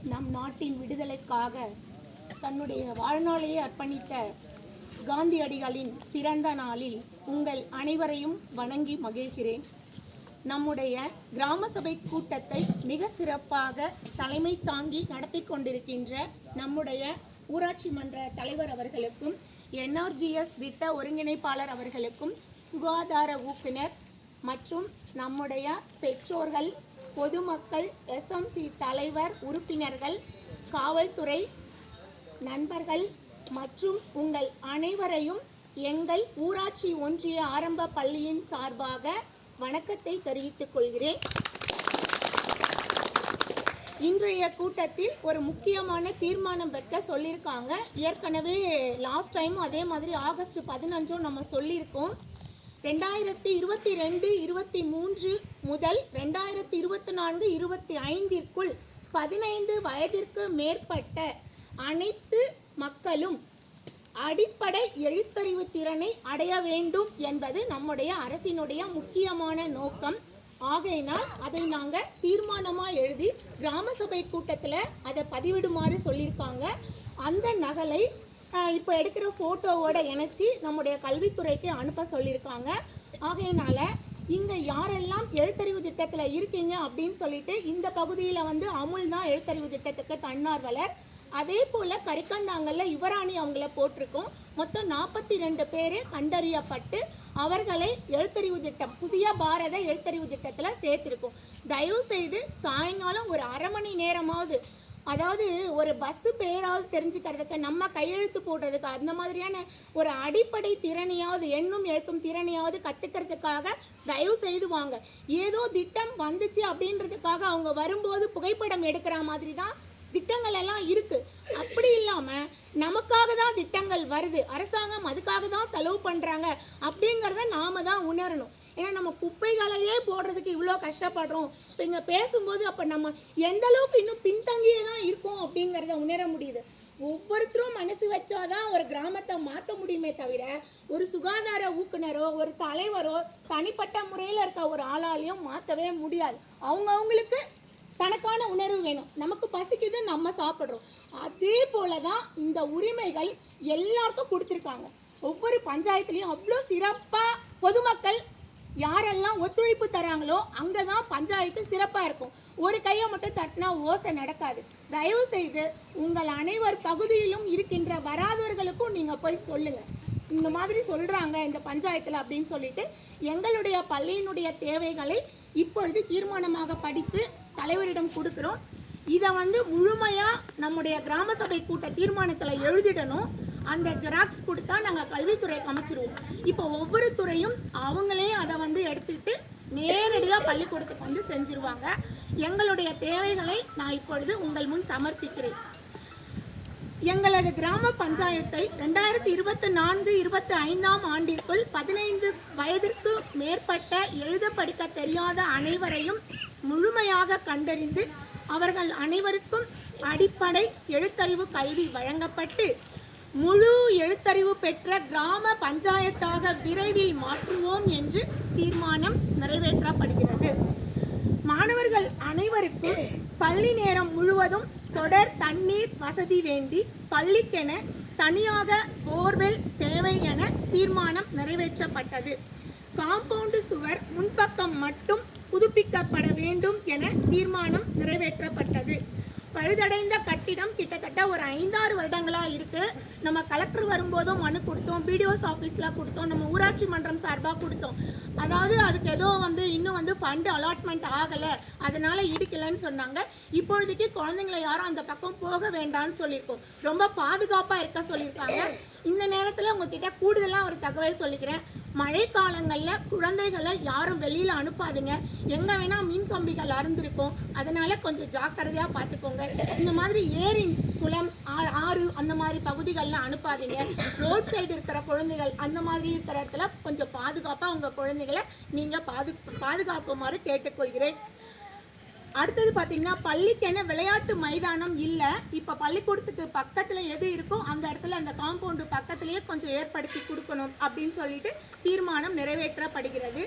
நம் நாட்டின் விடுதலைக்காக தன்னுடைய வாழ்நாளையே அர்ப்பணித்த காந்தியடிகளின் பிறந்த நாளில் உங்கள் அனைவரையும் வணங்கி மகிழ்கிறேன். நம்முடைய கிராம சபை கூட்டத்தை மிக சிறப்பாக தலைமை தாங்கி நடத்தி கொண்டிருக்கின்ற நம்முடைய ஊராட்சி மன்ற தலைவர் அவர்களுக்கும், NRGS திட்ட ஒருங்கிணைப்பாளர் அவர்களுக்கும், சுகாதார ஊக்குனர் மற்றும் நம்முடைய பெற்றோர்கள், பொதுமக்கள், SMC தலைவர், உறுப்பினர்கள், காவல்துறை நண்பர்கள் மற்றும் உங்கள் அனைவரையும் எங்கள் ஊராட்சி ஒன்றிய ஆரம்ப பள்ளியின் சார்பாக வணக்கத்தை தெரிவித்துக் கொள்கிறேன். இன்றைய கூட்டத்தில் ஒரு முக்கியமான தீர்மானம் வைக்க சொல்லியிருக்காங்க. ஏற்கனவே லாஸ்ட் டைம் அதே மாதிரி ஆகஸ்ட் 15 நம்ம சொல்லியிருக்கோம். 2022-23 முதல் 2024-25 15 வயதிற்கு மேற்பட்ட அனைத்து மக்களும் அடிப்படை எழுத்தறிவு திறனை அடைய வேண்டும் என்பது நம்முடைய அரசினுடைய முக்கியமான நோக்கம். ஆகையினால் அதை நாங்கள் தீர்மானமாக எழுதி கிராம சபை கூட்டத்தில் அதை பதிவிடுமாறு சொல்லியிருக்காங்க. அந்த நகலை இப்போ எடுக்கிற ஃபோட்டோவோட இணைச்சி நம்முடைய கல்வித்துறைக்கு அனுப்ப சொல்லியிருக்காங்க. ஆகையினால இங்கே யாரெல்லாம் எழுத்தறிவு திட்டத்தில் இருக்கீங்க அப்படின்னு சொல்லிட்டு இந்த பகுதியில் அமுல் தான் எழுத்தறிவு திட்டத்துக்கு தன்னார்வலர். அதே போல் கரிக்கந்தாங்கல்ல யுவராணி அவங்கள போட்டிருக்கோம். மொத்தம் 42 பேர் கண்டறியப்பட்டு அவர்களை எழுத்தறிவு திட்டம், புதிய பாரத எழுத்தறிவு திட்டத்தில் சேர்த்திருக்கோம். தயவு செய்து சாயங்காலம் ஒரு அரை மணி நேரமாவது, அதாவது ஒரு பஸ்ஸு பேராவது தெரிஞ்சுக்கிறதுக்கு, நம்ம கையெழுத்து போடுறதுக்கு, அந்த மாதிரியான ஒரு அடிப்படை திறனையாவது, எண்ணும் எழுத்தும் திறனையாவது கற்றுக்கிறதுக்காக தயவு செய்து வாங்க. ஏதோ திட்டம் வந்துச்சு அப்படின்றதுக்காக அவங்க வரும்போது புகைப்படம் எடுக்கிற மாதிரி தான் திட்டங்கள் எல்லாம் இருக்கு. அப்படி இல்லாம நமக்காக தான் திட்டங்கள் வருது, அரசாங்கம் அதுக்காக தான் செலவு பண்றாங்க அப்படிங்கிறத நாம தான் உணரணும். ஏன்னா நம்ம குப்பைகளையே போடுறதுக்கு இவ்வளோ கஷ்டப்படுறோம். இப்போ இங்கே பேசும்போது அப்போ நம்ம எந்த அளவுக்கு இன்னும் பின்தங்கியே தான் இருக்கோம் அப்படிங்கிறத உணர முடியுது. ஒவ்வொருத்தரும் மனசு வச்சாதான் ஒரு கிராமத்தை மாற்ற முடியுமே தவிர ஒரு சுகாதார ஊக்குனரோ ஒரு தலைவரோ தனிப்பட்ட முறையில் இருக்க ஒரு ஆளாலையும் மாற்றவே முடியாது. அவங்களுக்கு தனக்கான உணர்வு வேணும். நமக்கு பசிக்குது, நம்ம சாப்பிட்றோம். அதே போல தான் இந்த உரிமைகள் எல்லாருக்கும் கொடுத்துருக்காங்க. ஒவ்வொரு பஞ்சாயத்துலேயும் அவ்வளோ சிறப்பாக பொதுமக்கள் யாரெல்லாம் ஒத்துழைப்பு தராங்களோ அங்கே தான் பஞ்சாயத்து சிறப்பாக இருக்கும். ஒரு கையை மட்டும் தட்டினா ஓசை நடக்காது. தயவு செய்து உங்கள் அனைவர் பகுதியிலும் இருக்கின்ற வராதவர்களுக்கும் நீங்கள் போய் சொல்லுங்கள், இந்த மாதிரி சொல்கிறாங்க இந்த பஞ்சாயத்தில் அப்படின்னு சொல்லிட்டு எங்களுடைய பள்ளியினுடைய தேவைகளை இப்பொழுது தீர்மானமாக படித்து தலைவரிடம் கொடுக்குறோம். இதை முழுமையாக நம்முடைய கிராம சபை கூட்ட தீர்மானத்தில் எழுதிடணும். அந்த ஜெராக்ஸ் கொடுத்தா நாங்கள் கல்வித்துறைக்கு அமைச்சிருவோம். இப்போ ஒவ்வொரு துறையும் அவங்களே அதை எடுத்துக்கிட்டு நேரடியாக பள்ளிக்கூடத்துக்கு செஞ்சிருவாங்க. எங்களுடைய தேவைகளை நான் இப்பொழுது உங்கள் முன் சமர்ப்பிக்கிறேன். எங்களது கிராம பஞ்சாயத்தை 2024-25 ஆண்டிற்குள் 15 வயதிற்கு மேற்பட்ட எழுத படிக்க தெரியாத அனைவரையும் முழுமையாக கண்டறிந்து அவர்கள் அனைவருக்கும் அடிப்படை எழுத்தறிவு கல்வி வழங்கப்பட்டு முழு எழுத்தறிவு பெற்ற கிராம பஞ்சாயத்தாக விரைவில் மாற்றுவோம் என்று தீர்மானம் நிறைவேற்றப்படுகிறது. மாணவர்கள் அனைவருக்கும் பள்ளி நேரம் முழுவதும் தொடர் தண்ணீர் வசதி வேண்டி பள்ளிக்கென தனியாக போர்வெல் தேவை என தீர்மானம் நிறைவேற்றப்பட்டது. காம்பவுண்டு சுவர் முன்பக்கம் மட்டும் புதுப்பிக்கப்பட வேண்டும் என தீர்மானம் நிறைவேற்றப்பட்டது. பழுதடைந்த கட்டிடம் கிட்டத்தட்ட ஒரு 5-6 வருடங்களாக இருக்கு. நம்ம கலெக்டர் வரும்போதும் மனு கொடுத்தோம், பிடிஓஸ் ஆஃபீஸில் கொடுத்தோம், நம்ம ஊராட்சி மன்றம் சார்பாக கொடுத்தோம். அதாவது அதுக்கு ஏதோ இன்னும் ஃபண்டு அலாட்மெண்ட் ஆகலை, அதனால இடிக்கலைன்னு சொன்னாங்க. இப்பொழுதைக்கு குழந்தைங்களை யாரும் அந்த பக்கம் போக வேண்டாம்னு சொல்லியிருக்கோம். ரொம்ப பாதுகாப்பாக இருக்க சொல்லியிருக்காங்க. இந்த நேரத்தில் உங்ககிட்ட கூடுதலாக ஒரு தகவல் சொல்லிக்கிறேன். மழை காலங்களில் குழந்தைகளை யாரும் வெளியில் அனுப்பாதுங்க. எங்கே வேணால் மின் கம்பிகள் அறுந்திருக்கும், அதனால கொஞ்சம் ஜாக்கிரதையாக பார்த்துக்கோங்க. இந்த மாதிரி ஏரி, குளம், ஆறு அந்த மாதிரி பகுதிகளில் அனுப்பாதீங்க. ரோட் சைடு இருக்கிற குழந்தைகள் அந்த மாதிரி இருக்கிற இடத்துல கொஞ்சம் பாதுகாப்பாக உங்கள் குழந்தைகளை நீங்கள் பாதுகாக்குமாறு கேட்டுக்கொள்கிறேன். அடுத்தது பார்த்தீங்கன்னா, பள்ளிக்கென விளையாட்டு மைதானம் இல்லை. இப்போ பள்ளிக்கூடத்துக்கு பக்கத்தில் எது இருக்கோ அந்த இடத்துல அந்த காம்பவுண்டு பக்கத்திலேயே கொஞ்சம் ஏற்படுத்தி கொடுக்கணும் அப்படின்னு சொல்லிட்டு தீர்மானம் நிறைவேற்றப்படுகிறது.